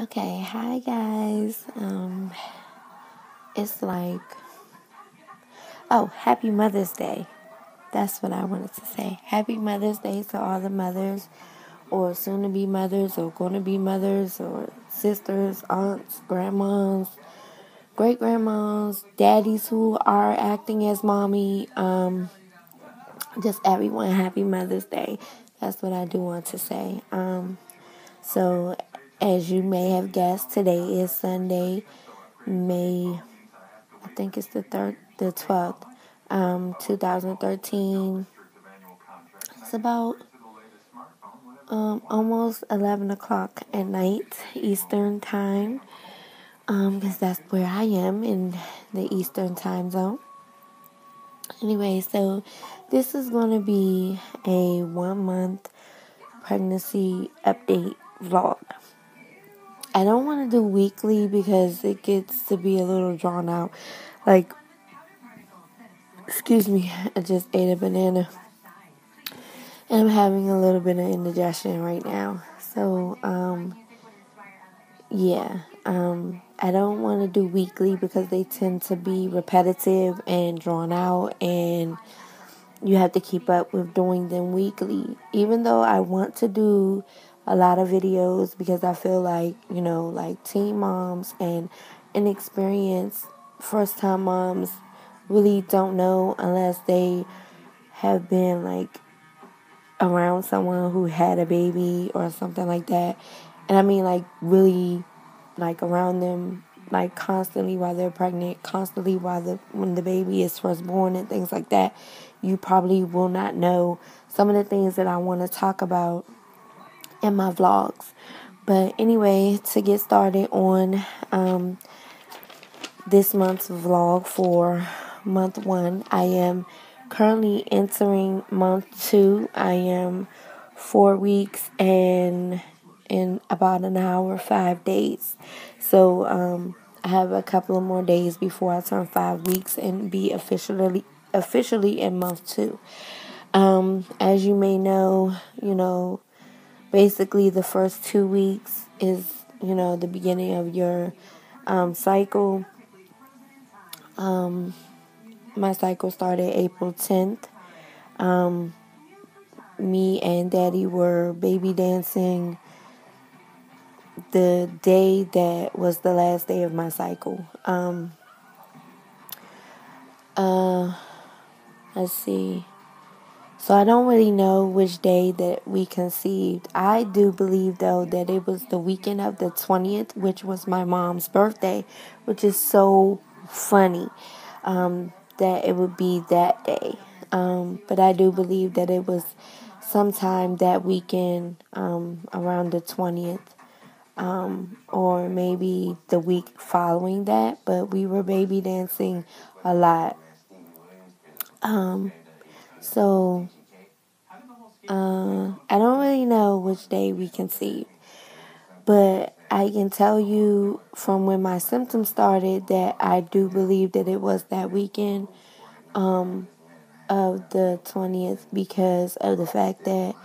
Okay, hi guys. It's like, oh, happy Mother's Day. That's what I wanted to say. Happy Mother's Day to all the mothers, or soon to be mothers, or going to be mothers, or sisters, aunts, grandmas, great grandmas, daddies who are acting as mommy. Just everyone, happy Mother's Day. That's what I do want to say. So, as you may have guessed, today is Sunday, May, I think it's the 12th, 2013. It's about almost 11 o'clock at night, Eastern time, because that's where I am in the Eastern time zone. Anyway, so this is going to be a 1 month pregnancy update vlog. I don't want to do weekly because it gets to be a little drawn out. Like, excuse me, I just ate a banana. And I'm having a little bit of indigestion right now. So, yeah. I don't want to do weekly because they tend to be repetitive and drawn out, and you have to keep up with doing them weekly. Even though I want to do a lot of videos because I feel like, like teen moms and inexperienced first time moms really don't know unless they have been like around someone who had a baby or something like that. And I mean like really like around them like constantly while they're pregnant, constantly when the baby is first born and things like that. You probably will not know some of the things that I want to talk about in my vlogs. But anyway, to get started on this month's vlog for month 1, I am currently entering month 2. I am 4 weeks and in about an hour, 5 days. So I have a couple of more days before I turn 5 weeks and be officially in month 2. As you may know, basically the first 2 weeks is, the beginning of your cycle. My cycle started April 10th. Me and Daddy were baby dancing the day that was the last day of my cycle. Let's see. So I don't really know which day that we conceived. I do believe, though, that it was the weekend of the 20th, which was my mom's birthday, which is so funny that it would be that day. But I do believe that it was sometime that weekend around the 20th. Or maybe the week following that, but we were baby dancing a lot. So I don't really know which day we conceived, but I can tell you from when my symptoms started that I do believe that it was that weekend of the 20th because of the fact that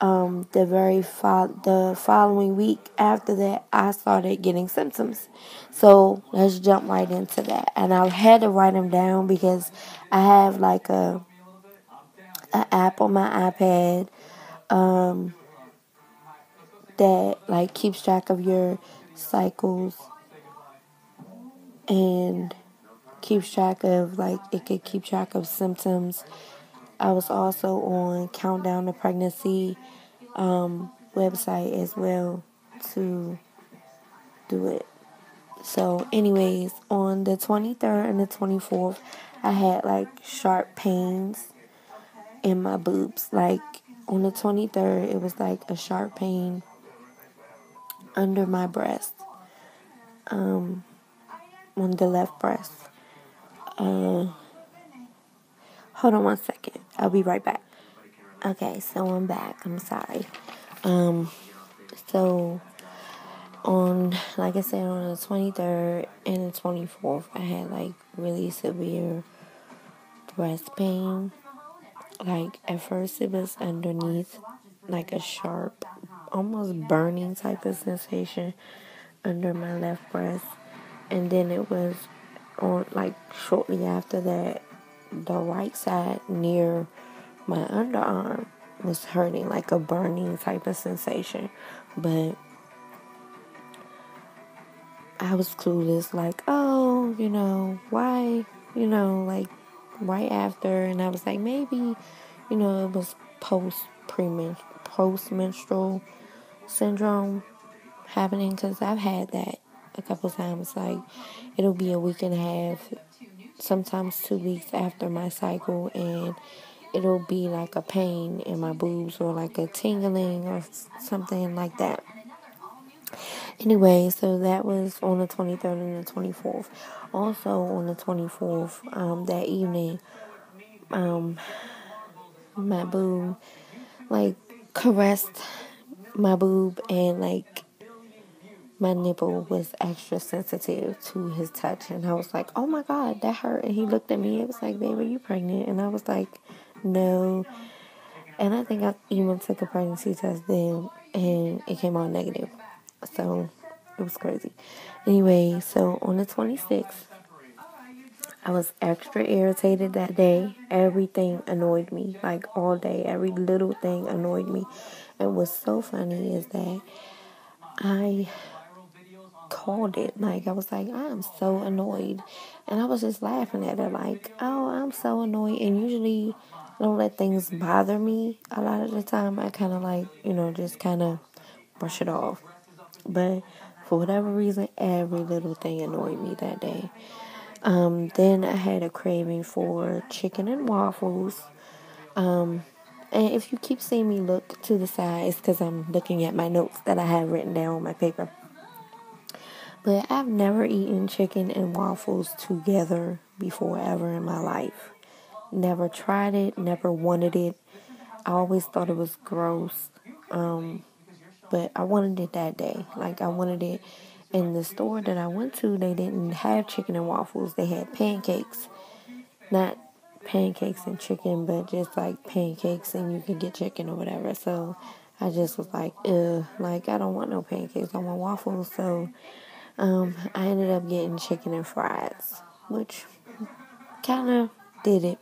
the following week after that, I started getting symptoms. So let's jump right into that. And I had to write them down because I have like a app on my iPad that like keeps track of your cycles and keeps track of like it could keep track of symptoms. I was also on Countdown to Pregnancy website as well to do it. So, anyways, on the 23rd and the 24th, I had like sharp pains in my boobs. Like on the 23rd, it was like a sharp pain under my breast, on the left breast. Hold on 1 second. I'll be right back. Okay, so I'm back. I'm sorry. So like I said, on the 23rd and the 24th, I had like really severe breast pain. Like at first it was underneath, like a sharp, almost burning type of sensation. under my left breast, and then it was on like shortly after that, the right side near my underarm was hurting, like a burning type of sensation. But I was clueless, like, oh, why, like right after, and I was like, maybe, it was post menstrual syndrome happening, because I've had that a couple times. Like, it'll be a week and a half, sometimes 2 weeks after my cycle, and it'll be like a pain in my boobs or like a tingling or something like that. Anyway, so that was on the 23rd and the 24th. Also on the 24th, that evening, my boob, like, caressed my boob, and like my nipple was extra sensitive to his touch, and I was like, oh my god, that hurt. And he looked at me, it was like, babe, are you pregnant? And I was like, no. And I think I even took a pregnancy test then, and it came out negative. So it was crazy. Anyway, so on the 26th, I was extra irritated that day. Everything annoyed me, like all day. Every little thing annoyed me. And what's so funny is that I called it. Like, I was like, I'm so annoyed. And I was just laughing at it, like, oh, I'm so annoyed. And usually I don't let things bother me a lot of the time. I kind of like, just kind of brush it off. But for whatever reason, every little thing annoyed me that day. Then I had a craving for chicken and waffles. And if you keep seeing me look to the side, it's because I'm looking at my notes that I have written down on my paper. But I've never eaten chicken and waffles together before, ever in my life. Never tried it, never wanted it. I always thought it was gross. But I wanted it that day. Like, I wanted it. In the store that I went to, they didn't have chicken and waffles. They had pancakes. Not pancakes and chicken, but just like pancakes, and you could get chicken or whatever. So I just was like, ugh, like, I don't want no pancakes. I want waffles. So I ended up getting chicken and fries, which kind of did it.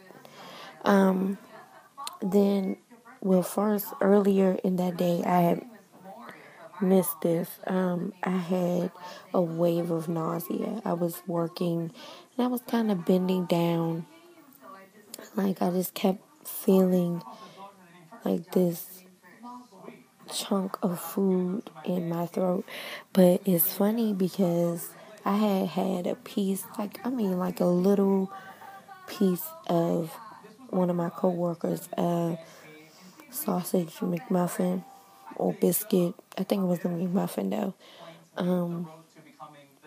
Then, well, first, earlier in that day, I had missed this. I had a wave of nausea. I was working, and I was kind of bending down. Like, I just kept feeling like this chunk of food in my throat. But it's funny because I had a piece, like a little piece of one of my coworkers' sausage McMuffin or biscuit. I think it was the McMuffin though.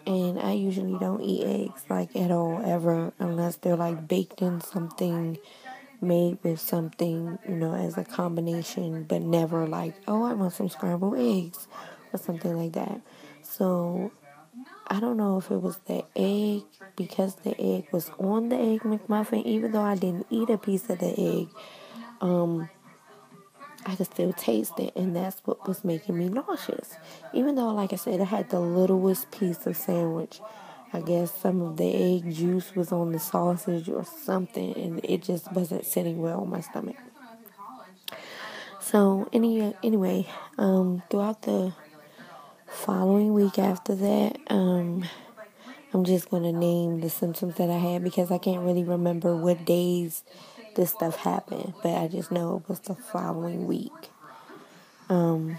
And I usually don't eat eggs like at all, ever, unless they're like baked in something, made with something, as a combination, but never like, oh, I want some scrambled eggs or something like that. So I don't know if it was the egg, because the egg was on the Egg McMuffin, even though I didn't eat a piece of the egg. I could still taste it, and that's what was making me nauseous. Even though, like I said, I had the littlest piece of sandwich. I guess some of the egg juice was on the sausage or something, and it just wasn't sitting well on my stomach. So, anyway, throughout the following week after that, I'm just going to name the symptoms that I had, because I can't really remember what days this stuff happened, but I just know it was the following week. I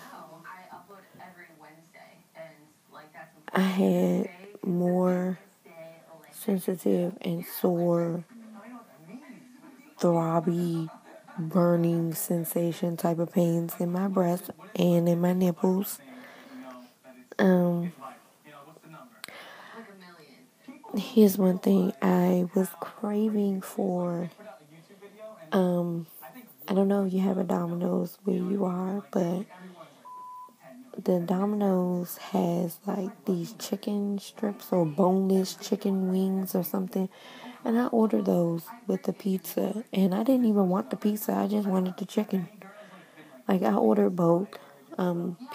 had more sensitive and sore, throbby, burning sensation type of pains in my breast and in my nipples. Here's one thing I was craving for. I don't know if you have a Domino's where you are, but the Domino's has like these chicken strips or boneless chicken wings or something. And I ordered those with the pizza. And I didn't even want the pizza. I just wanted the chicken. Like, I ordered both.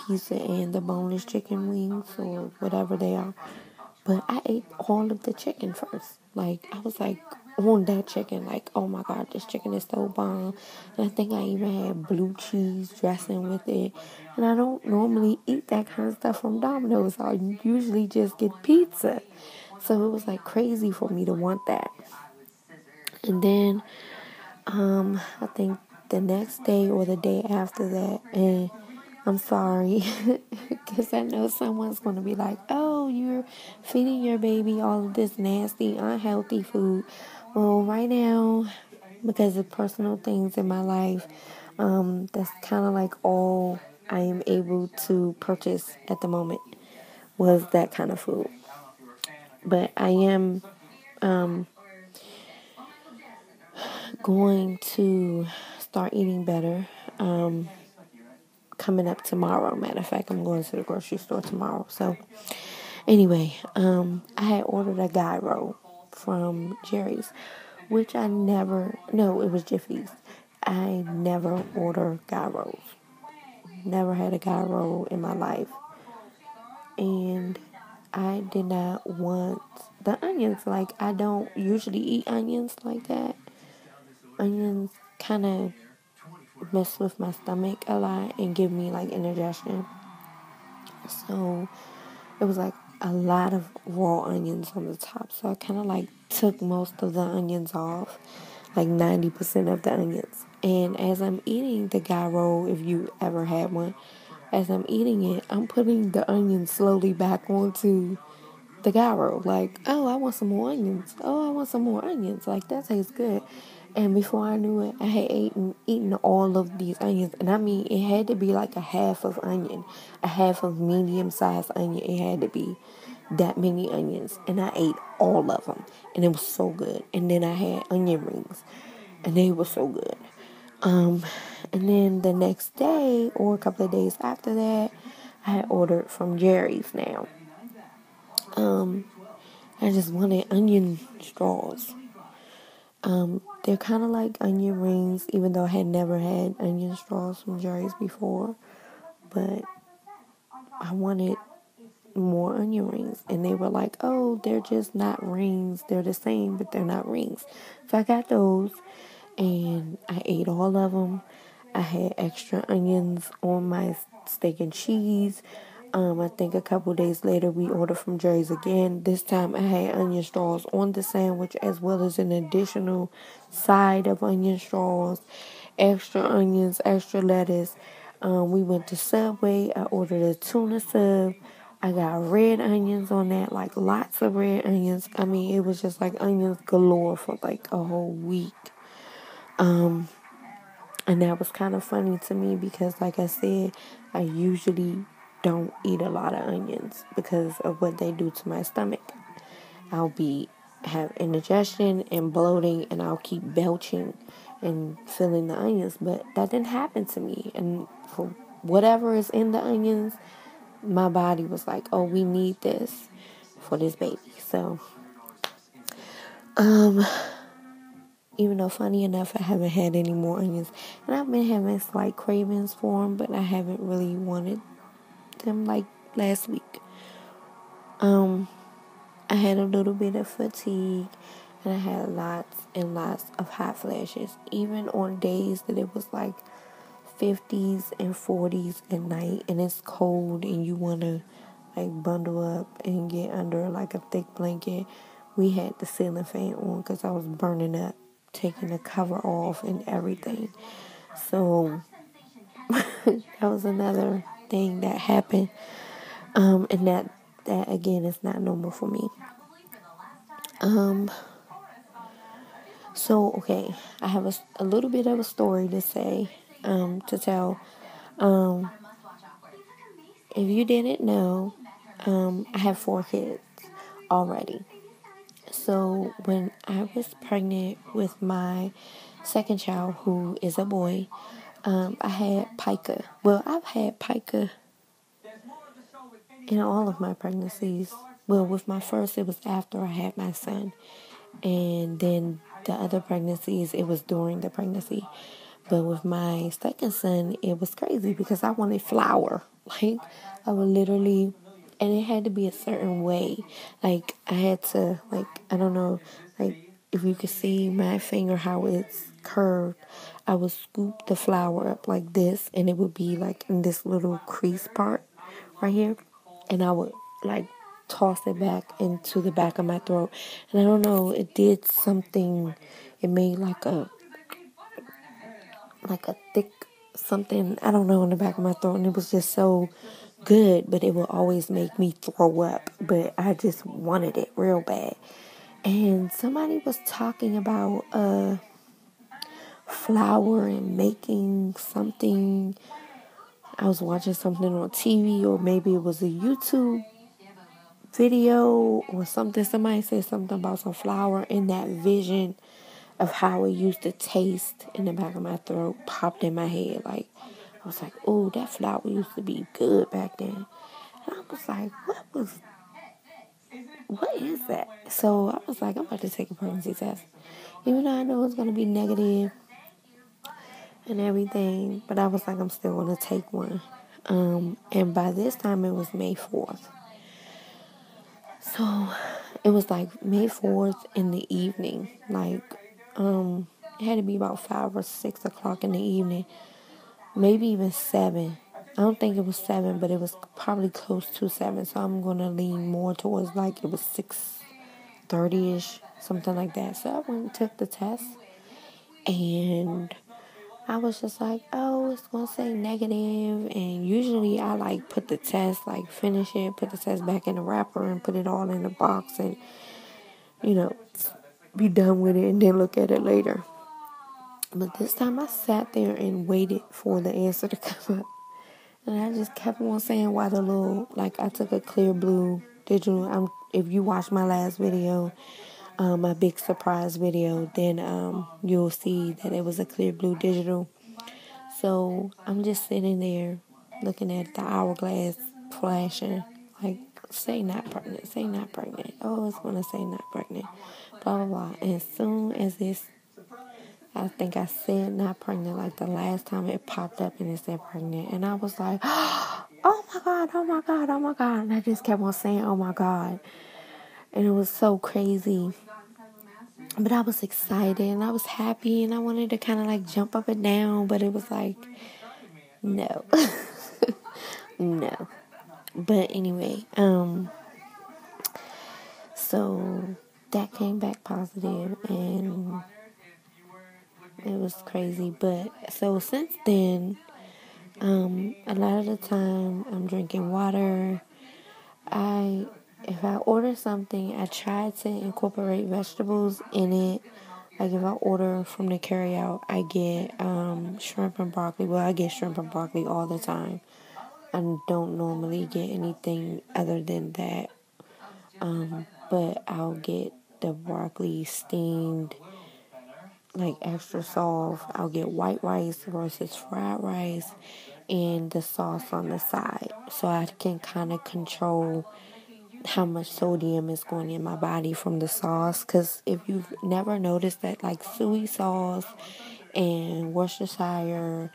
pizza and the boneless chicken wings or whatever they are. But I ate all of the chicken first. Like, I was like on that chicken, like, oh my God, this chicken is so bomb. And I think I even had blue cheese dressing with it. And I don't normally eat that kind of stuff from Domino's. I usually just get pizza. So it was like crazy for me to want that. And then I think the next day or the day after that, and I'm sorry, because I know someone's going to be like, oh, you're feeding your baby all of this nasty, unhealthy food. Well, right now, because of personal things in my life, that's kind of like all I am able to purchase at the moment was that kind of food. But I am going to start eating better. Coming up tomorrow. Matter of fact, I'm going to the grocery store tomorrow. So, anyway, I had ordered a gyro from Jerry's, which I never. No, it was Jiffy's. I never order gyros. Never had a gyro in my life, and I did not want the onions. Like, I don't usually eat onions like that. Onions kind of mess with my stomach a lot and give me like indigestion. So it was like a lot of raw onions on the top. So I kind of like took most of the onions off, like 90% of the onions. And as I'm eating the gyro, if you ever had one, as I'm eating it, I'm putting the onions slowly back onto the gyro. Like, oh, I want some more onions. Oh, I want some more onions. Like, that tastes good. And before I knew it, I had eaten all of these onions. And I mean, it had to be like a half of onion, a half of medium-sized onion. It had to be that many onions. And I ate all of them. And it was so good. And then I had onion rings. And they were so good. And then the next day, or a couple of days after that, I had ordered from Jerry's now. I just wanted onion straws. They're kind of like onion rings, even though I had never had onion straws from Jerry's before. But I wanted more onion rings. And they were like, oh, they're just not rings. They're the same, but they're not rings. So I got those, and I ate all of them. I had extra onions on my steak and cheese. I think a couple days later we ordered from Jerry's again. This time I had onion straws on the sandwich as well as an additional side of onion straws, extra onions, extra lettuce. We went to Subway. I ordered a tuna sub. I got red onions on that, like lots of red onions. I mean, it was just like onions galore for like a whole week. And that was kind of funny to me because, like I said, I usually don't eat a lot of onions because of what they do to my stomach. I'll have indigestion and bloating, and I'll keep belching and filling the onions. But that didn't happen to me. And for whatever is in the onions, my body was like, "Oh, we need this for this baby." So, even though funny enough, I haven't had any more onions, and I've been having slight cravings for them, but I haven't really wanted them like last week. I had a little bit of fatigue, and I had lots and lots of hot flashes, even on days that it was like 50s and 40s at night, and it's cold, and you want to like bundle up and get under like a thick blanket. We had the ceiling fan on because I was burning up, taking the cover off and everything. So that was another thing that happened. And that again is not normal for me. So okay, I have a little bit of a story to say, to tell. If you didn't know, I have 4 kids already. So when I was pregnant with my second child, who is a boy, I had pica. Well, I've had pica in all of my pregnancies. Well, with my first, it was after I had my son. And then the other pregnancies, it was during the pregnancy. But with my second son, it was crazy because I wanted flour. Like, I would literally, and it had to be a certain way. Like, I had to, like, I don't know, like, if you could see my finger, how it's curved, I would scoop the flour up like this, and it would be, like, in this little crease part right here. And I would, like, toss it back into the back of my throat. And I don't know, it did something, it made like a thick something, I don't know, in the back of my throat, and it was just so good, but it would always make me throw up, but I just wanted it real bad. And somebody was talking about flour and making something. I was watching something on TV, or maybe it was a YouTube video or something. Somebody said something about some flour, and that vision of how it used to taste in the back of my throat popped in my head. Like, I was like, oh, that flour used to be good back then. And I was like, what is that? So I was like, I'm about to take a pregnancy test. Even though I know it's going to be negative and everything, but I was like, I'm still going to take one. And by this time, it was May 4th. So it was like May 4th in the evening. Like, it had to be about 5 or 6 o'clock in the evening. Maybe even 7. I don't think it was 7, but it was probably close to 7. So I'm going to lean more towards like it was 6:30ish, something like that. So I went and took the test. And I was just like, oh, it's going to say negative. And usually I like put the test, like finish it, put the test back in the wrapper and put it all in the box and, you know, be done with it and then look at it later. But this time I sat there and waited for the answer to come up. And I just kept on saying why the little, like, I took a clear blue digital. If you watch my last video, my big surprise video, then you'll see that it was a clear blue digital. So I'm just sitting there looking at the hourglass flashing, like, say not pregnant, say not pregnant. Oh, it's going to say not pregnant, blah, blah, blah. And as soon as I think I said not pregnant, like the last time it popped up and it said pregnant. And I was like, oh my God, oh my God, oh my God. And I just kept on saying, oh my God. And it was so crazy. But I was excited and I was happy and I wanted to kind of like jump up and down. But it was like, no. No. But anyway, so that came back positive and it was crazy. But so since then, a lot of the time I'm drinking water. If I order something, I try to incorporate vegetables in it. Like if I order from the carryout, I get shrimp and broccoli. Well, I get shrimp and broccoli all the time. I don't normally get anything other than that. But I'll get the broccoli steamed, like extra soft. I'll get white rice versus fried rice and the sauce on the side. So I can kind of control how much sodium is going in my body from the sauce. Because if you've never noticed that, like soy sauce and Worcestershire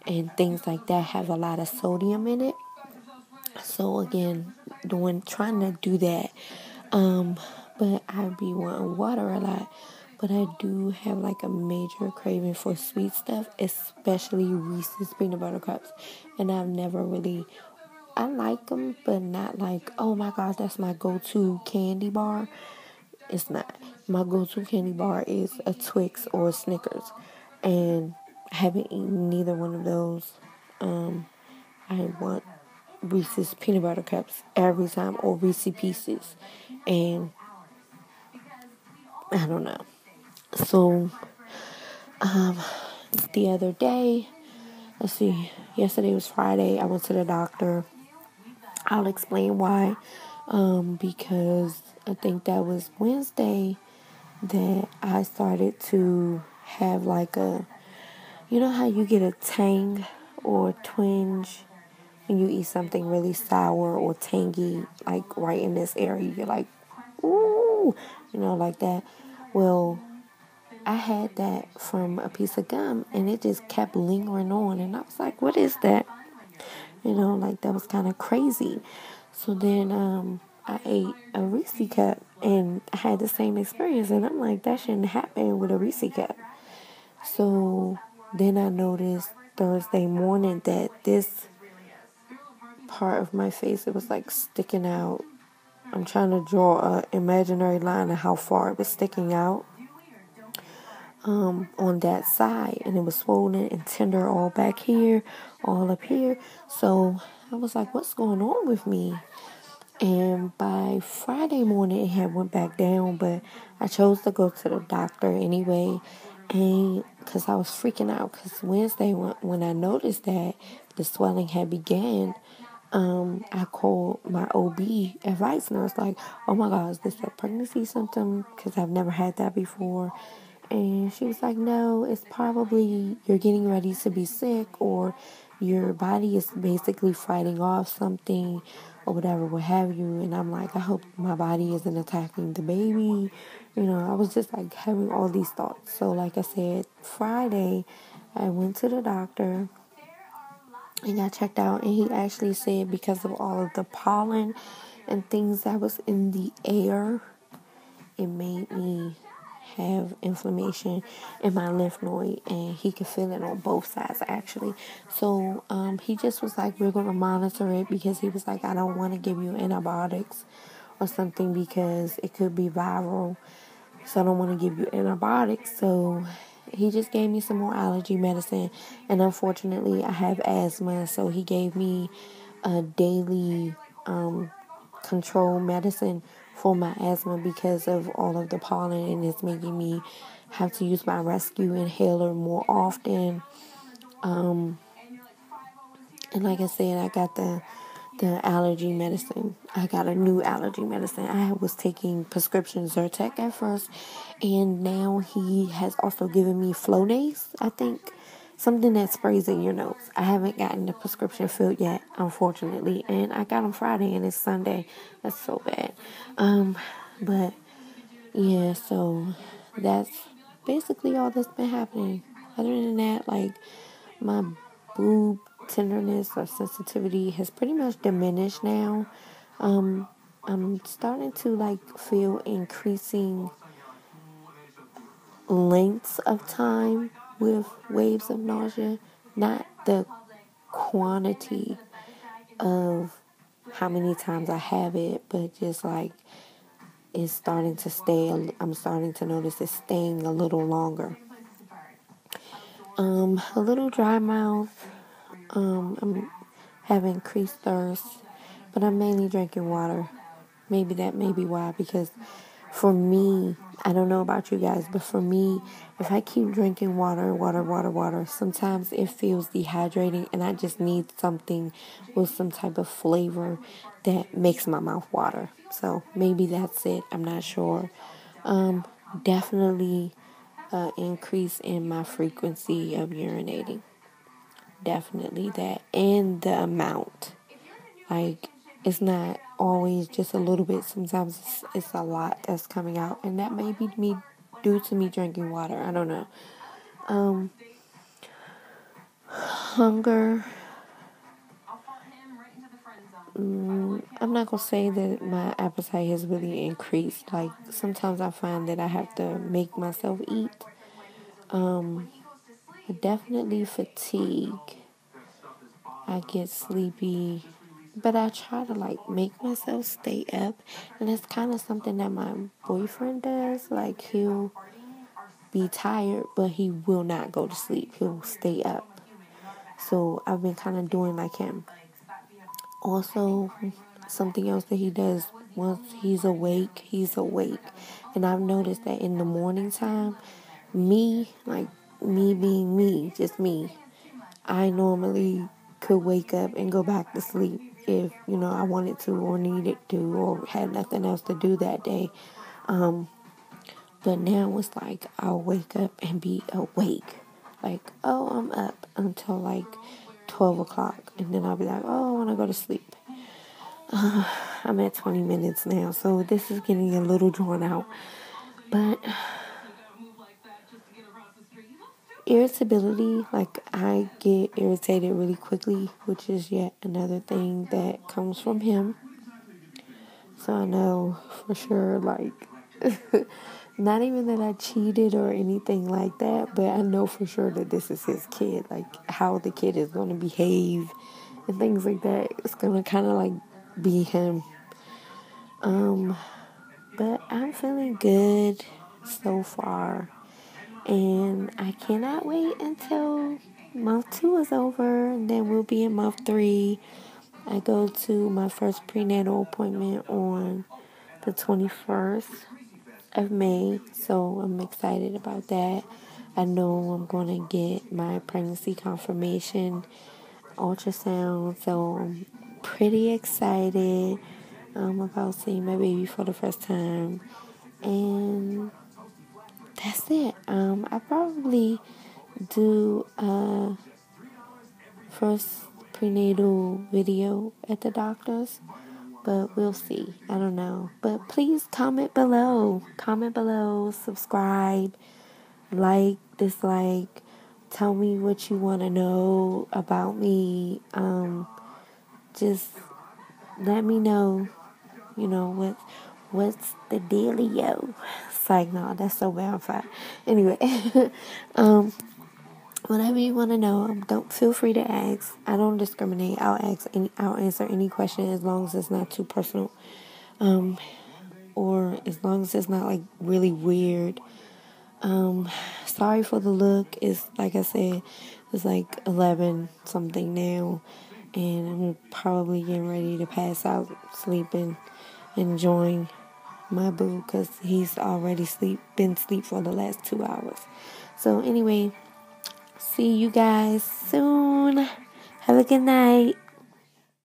and things like that have a lot of sodium in it. So again, trying to do that. But I be wanting water a lot. But I do have like a major craving for sweet stuff, especially Reese's peanut butter cups. And I've never really, I like them, but not like, oh my gosh, that's my go-to candy bar. It's not. My go-to candy bar is a Twix or a Snickers. And I haven't eaten neither one of those. I want Reese's peanut butter cups every time, or Reese's Pieces. And I don't know. So, the other day, let's see, yesterday was Friday, I went to the doctor. I'll explain why. Because I think that was Wednesday that I started to have like you know how you get a tang or twinge when you eat something really sour or tangy, like right in this area, you're like, ooh, like that. Well, I had that from a piece of gum, and it just kept lingering on. And I was like, what is that? Like that was kind of crazy. So then I ate a Reese cup, and I had the same experience. And I'm like, that shouldn't happen with a Reese cup. So then I noticed Thursday morning that this part of my face, it was like sticking out. I'm trying to draw an imaginary line of how far it was sticking out on that side. And it was swollen and tender all back here, all up here. So I was like, what's going on with me? And by Friday morning, it had went back down, but I chose to go to the doctor anyway, and because I was freaking out, because Wednesday, when I noticed that the swelling had began, I called my OB advice, and I was like, oh my God, is this a pregnancy symptom? Because I've never had that before. And she was like, no, it's probably you're getting ready to be sick, or your body is basically fighting off something or whatever, what have you. And I'm like, I hope my body isn't attacking the baby. I was just like having all these thoughts. So like I said, Friday, I went to the doctor and got checked out, and he actually said because of all of the pollen and things that was in the air, it made me have inflammation in my lymph node, and he could feel it on both sides actually. So he just was like, we're going to monitor it, because he was like, I don't want to give you antibiotics or something because it could be viral, so I don't want to give you antibiotics. So he just gave me some more allergy medicine, and unfortunately I have asthma, so he gave me a daily control medicine for my asthma because of all of the pollen, and it's making me have to use my rescue inhaler more often. And like I said, I got the allergy medicine. I got a new allergy medicine. I was taking prescription Zyrtec at first, and now he has also given me Flonase, I think. Something that sprays in your nose. I haven't gotten the prescription filled yet, unfortunately. And I got them Friday, and it's Sunday. That's so bad. But yeah, so that's basically all that's been happening. Other than that, like, my boob tenderness or sensitivity has pretty much diminished now. I'm starting to like feel increasing lengths of time with waves of nausea, not the quantity of how many times I have it, but just like it's starting to stay. I'm starting to notice it's staying a little longer. A little dry mouth. I'm having increased thirst, but I'm mainly drinking water. Maybe that may be why, because for me, I don't know about you guys, but for me, if I keep drinking water, sometimes it feels dehydrating, and I just need something with some type of flavor that makes my mouth water. So maybe that's it. I'm not sure. Definitely increase in my frequency of urinating. Definitely that. And the amount. Like, it's not always just a little bit. Sometimes it's a lot that's coming out. And that may be me due to me drinking water. I don't know. Hunger. I'm not going to say that my appetite has really increased. Like, sometimes I find that I have to make myself eat. Definitely fatigue. I get sleepy, but I try to like make myself stay up, and it's kind of something that my boyfriend does. Like, he'll be tired, but he will not go to sleep. He'll stay up. So I've been kind of doing like him. Also, something else that he does, once he's awake, and I've noticed that in the morning time, me being me, just me, I normally could wake up and go back to sleep if, I wanted to or needed to or had nothing else to do that day. But now it's like I'll wake up and be awake. Like, oh, I'm up until like 12 o'clock. And then I'll be like, oh, I want to go to sleep. I'm at 20 minutes now, so this is getting a little drawn out. But Irritability, like I get irritated really quickly, which is yet another thing that comes from him. So I know for sure, like, not even that I cheated or anything like that, but I know for sure that this is his kid, like how the kid is going to behave and things like that. It's going to kind of like be him. But I'm feeling good so far. And I cannot wait until month 2 is over, and then we'll be in month 3. I go to my first prenatal appointment on the 21st of May, so I'm excited about that. I know I'm going to get my pregnancy confirmation ultrasound, so I'm pretty excited about seeing my baby for the first time. And that's it. I probably do a first prenatal video at the doctor's, but we'll see. I don't know. But please comment below. Comment below, subscribe, like, dislike. Tell me what you want to know about me. Just let me know, what's the dealio. It's like, no, that's so bad. I'm fine. Anyway, whatever you want to know, don't feel free to ask. I don't discriminate. I'll answer any question as long as it's not too personal, or as long as it's not like really weird. Sorry for the look. It's like I said, it's like 11 something now, and I'm probably getting ready to pass out, sleeping, enjoying my boo because he's already been asleep for the last 2 hours. So anyway, see you guys soon. Have a good night.